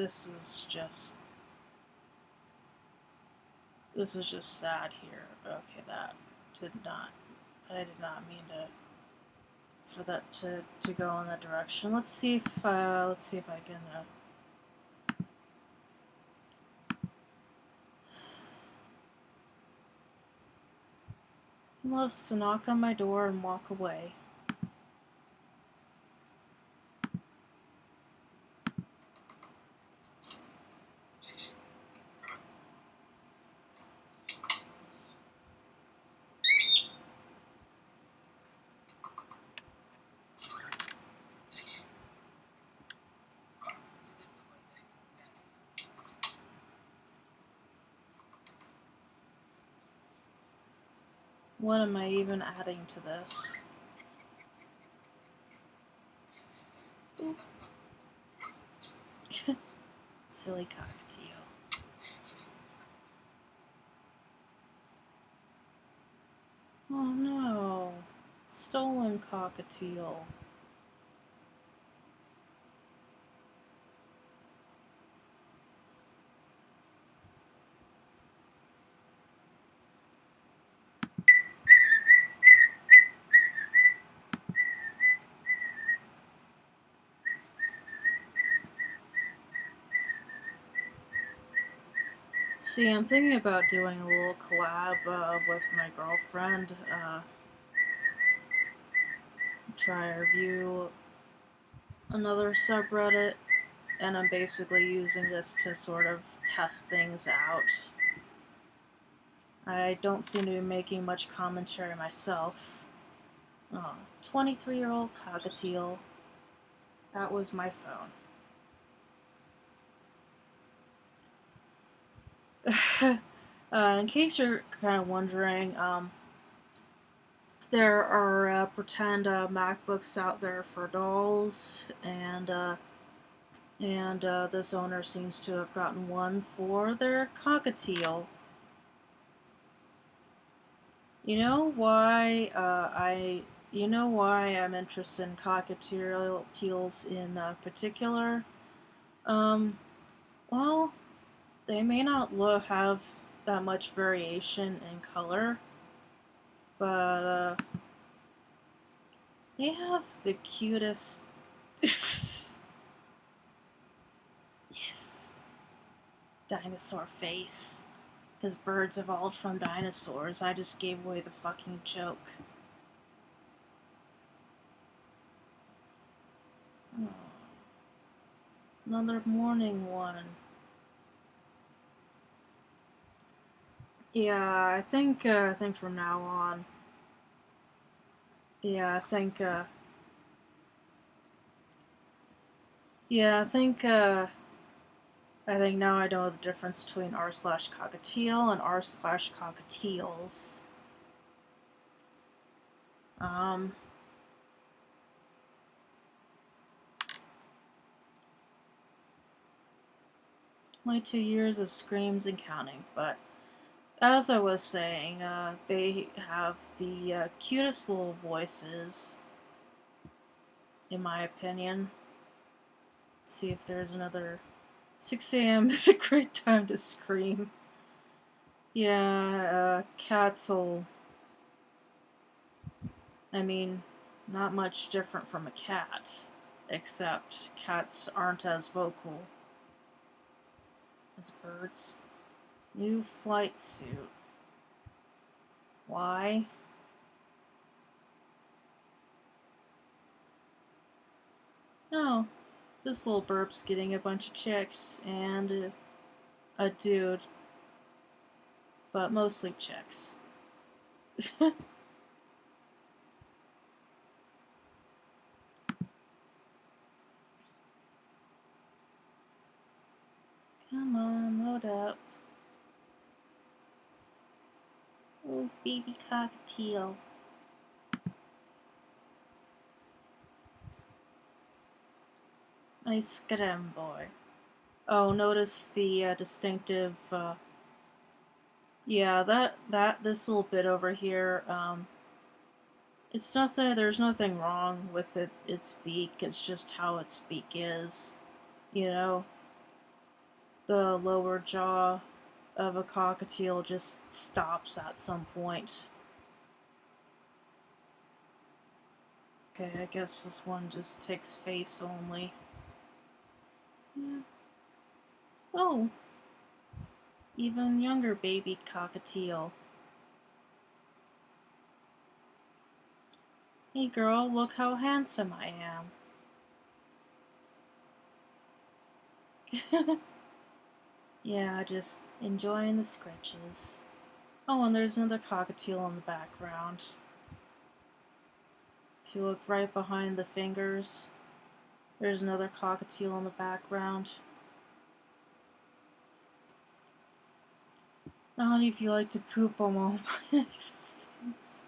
this is just sad here. Okay, that did not, I did not mean for that to go in that direction. Let's see if I can he loves to knock on my door and walk away. What am I even adding to this? Silly cockatiel. Oh no. Stolen cockatiel. See, I'm thinking about doing a little collab with my girlfriend. Try to review another subreddit, and I'm basically using this to sort of test things out. I don't seem to be making much commentary myself. Oh, 23-year-old cockatiel. That was my phone. In case you're kind of wondering, there are pretend MacBooks out there for dolls, and this owner seems to have gotten one for their cockatiel. You know why I'm interested in cockatiels in particular? Well, they may not have that much variation in color, but they have the cutest. Yes. Dinosaur face. Because birds evolved from dinosaurs. I just gave away the fucking joke. Oh. Another morning one. Yeah, I think from now on. Yeah, I think now I know the difference between r/cockatiel and r/cockatiels. Only 2 years of screams and counting, but as I was saying, they have the cutest little voices, in my opinion. Let's see if there's another. 6 a.m. is a great time to scream. Yeah, cats will. I mean, not much different from a cat, except cats aren't as vocal as birds. New flight suit. Why? Oh, this little burp's getting a bunch of chicks and a dude, but mostly chicks. Come on, load up. Oh, baby cockatiel. Nice scram boy. Oh, notice the distinctive, yeah, this little bit over here, it's nothing, there's nothing wrong with its beak, it's just how its beak is, you know? the lower jaw of a cockatiel just stops at some point. Okay, I guess this one just takes face only. Yeah. Oh! Even younger baby cockatiel. Hey girl, look how handsome I am. Yeah, just enjoying the scratches. Oh, and there's another cockatiel in the background. If you look right behind the fingers, there's another cockatiel in the background. Now, honey, if you like to poop on all my nice things.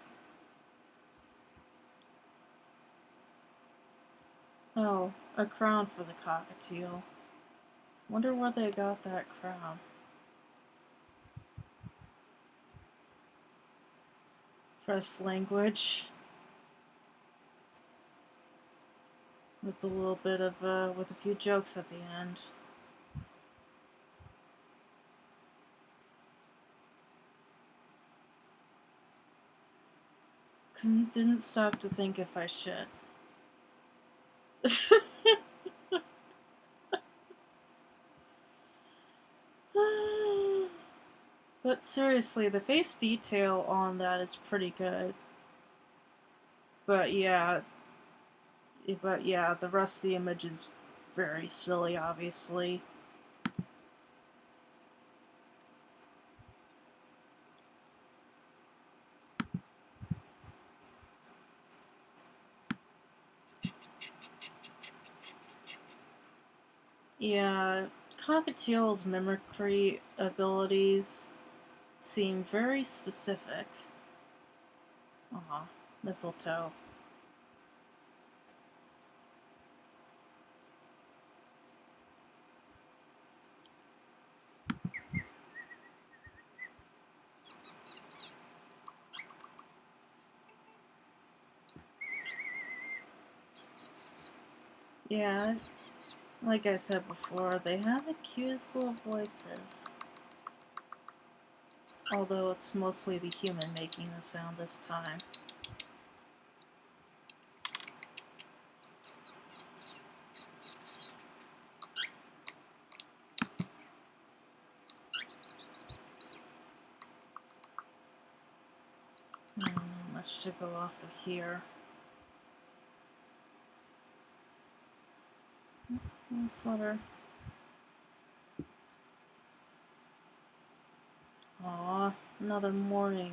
Oh, a crown for the cockatiel. Wonder where they got that crown. Press language. With a little bit of, with a few jokes at the end. Didn't stop to think if I should. But seriously, the face detail on that is pretty good. But yeah, the rest of the image is very silly, obviously. Yeah, Cockatiel's mimicry abilities seem very specific. Aw, mistletoe. Yeah, like I said before, they have the cutest little voices. Although it's mostly the human making the sound this time. Not much to go off of here. Sweater. Aw, another morning.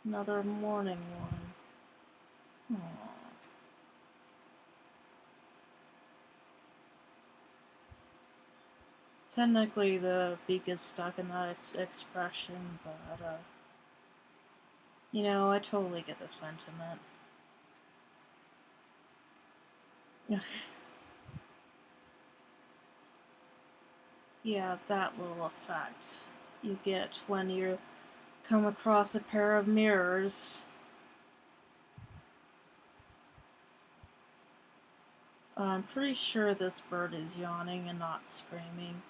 Another morning one. Aww. Technically, the beak is stuck in that expression, but, you know, I totally get the sentiment. Yeah, that little effect you get when you come across a pair of mirrors. I'm pretty sure this bird is yawning and not screaming.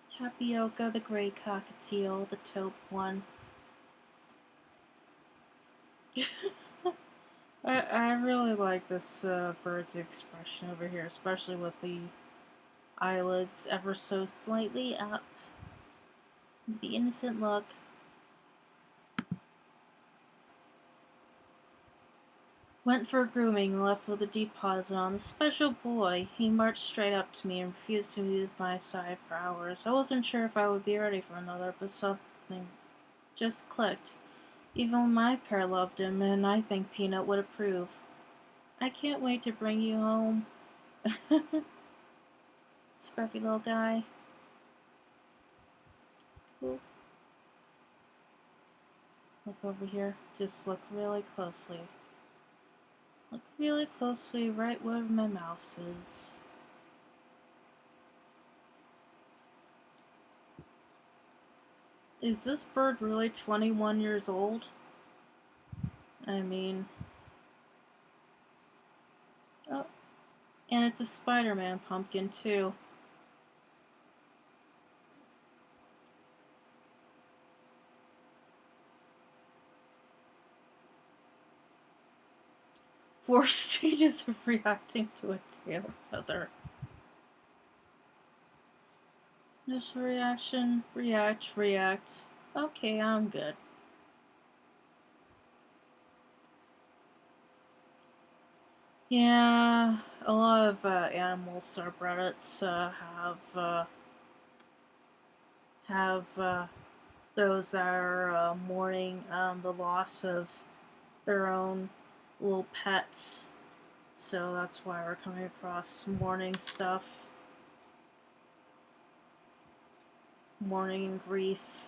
Tapioca, the gray cockatiel, the taupe one. I really like this bird's expression over here, especially with the eyelids ever so slightly up. The innocent look. Went for grooming, left with a deposit on the special boy. He marched straight up to me and refused to leave my side for hours. I wasn't sure if I would be ready for another, but something just clicked. Even my pair loved him, and I think Peanut would approve. I can't wait to bring you home. Scruffy little guy. Cool. Look over here. Just look really closely. Look really closely right where my mouse is. Is this bird really 21 years old? I mean, And it's a Spider-Man pumpkin, too. Four stages of reacting to a tail feather. Initial reaction, react. Okay, I'm good. Yeah, a lot of animal subreddits have those that are mourning the loss of their own little pets. So that's why we're coming across mourning stuff. Mourning and grief.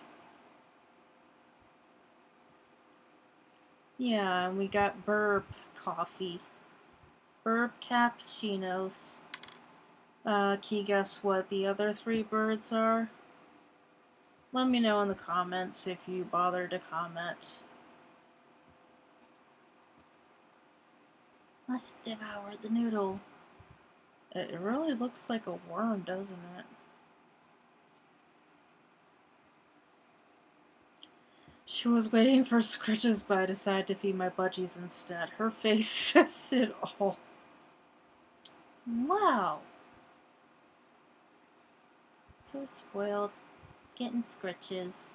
Yeah, and we got burp coffee. Burp cappuccinos. Can you guess what the other three birds are? Let me know in the comments if you bother to comment. Let's devour the noodle. It really looks like a worm, doesn't it? She was waiting for Scritches, but I decided to feed my budgies instead. Her face says it all. Wow. So spoiled. Getting Scritches.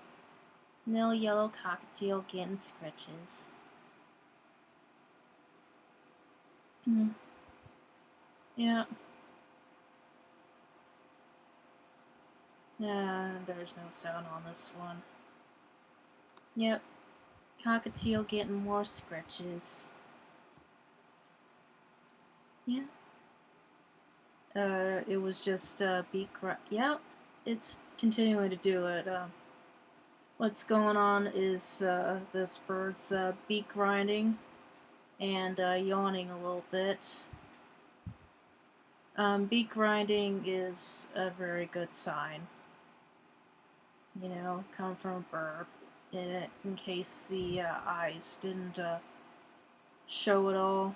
Little yellow cockatiel getting Scritches. Yeah. There's no sound on this one. Yep. Cockatiel getting more Scritches. Yeah. It was just beak. Yep. It's continuing to do it. What's going on is this bird's beak grinding and yawning a little bit. Beak grinding is a very good sign. You know, come from a bird. In case the eyes didn't show it all.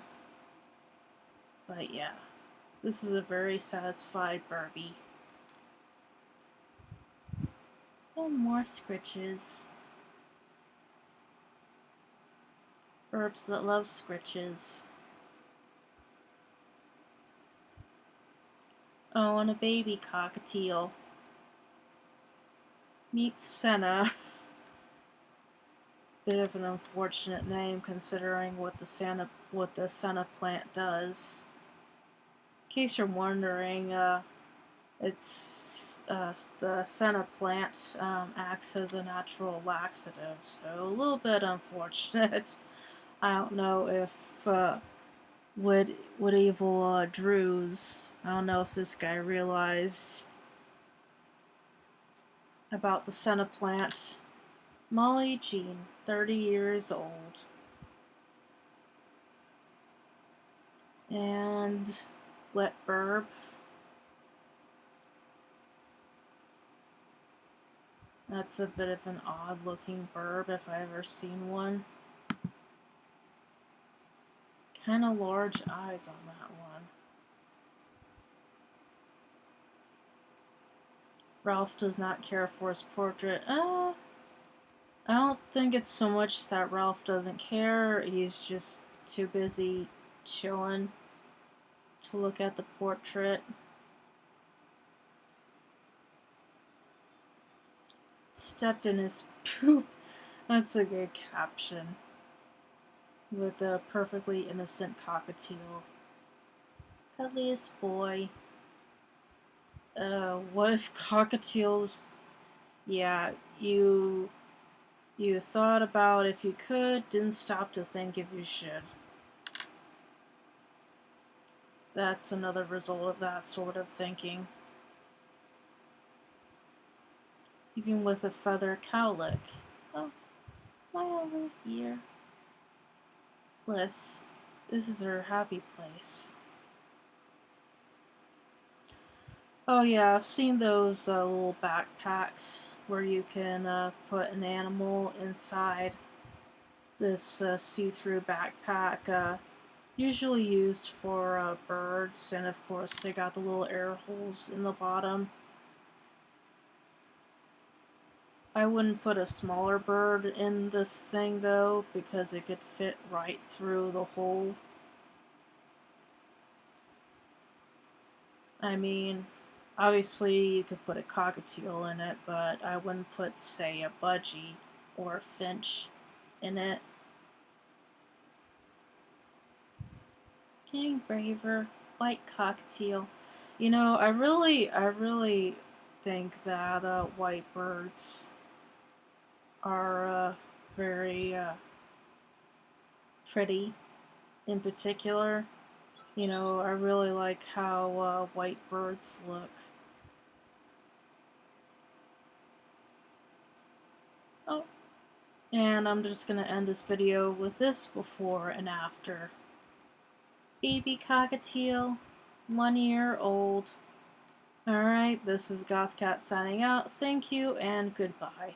But yeah, this is a very satisfied Barbie. And more Scritches. Herbs that love Scritches. Oh, and a baby cockatiel. Meet Senna. Bit of an unfortunate name considering what the senna plant does. In case you're wondering, it's the senna plant acts as a natural laxative, so a little bit unfortunate. I don't know if would evil Drews. I don't know if this guy realized about the senna plant. Molly Jean, 30 years old. And wet burb. That's a bit of an odd looking burb if I ever seen one. Kind of large eyes on that one. Ralph does not care for his portrait. I don't think it's so much that Ralph doesn't care. He's just too busy chilling to look at the portrait. Stepped in his poop. That's a good caption. With a perfectly innocent cockatiel. Cuddliest boy. What if cockatiels... Yeah, you thought about if you could, didn't stop to think if you should. That's another result of that sort of thinking. Even with a feather cowlick. Oh, why over here? Bliss. This is her happy place. Oh yeah, I've seen those little backpacks where you can put an animal inside this see-through backpack. Usually used for birds, and of course they got the little air holes in the bottom. I wouldn't put a smaller bird in this thing though, because it could fit right through the hole. I mean, obviously you could put a cockatiel in it, but I wouldn't put, say, a budgie or a finch in it. King Braver, white cockatiel. You know, I really think that white birds are very pretty in particular. You know, I really like how white birds look. Oh, and I'm just gonna end this video with this before and after. Baby cockatiel, 1 year old. Alright, this is Gothcat signing out. Thank you and goodbye.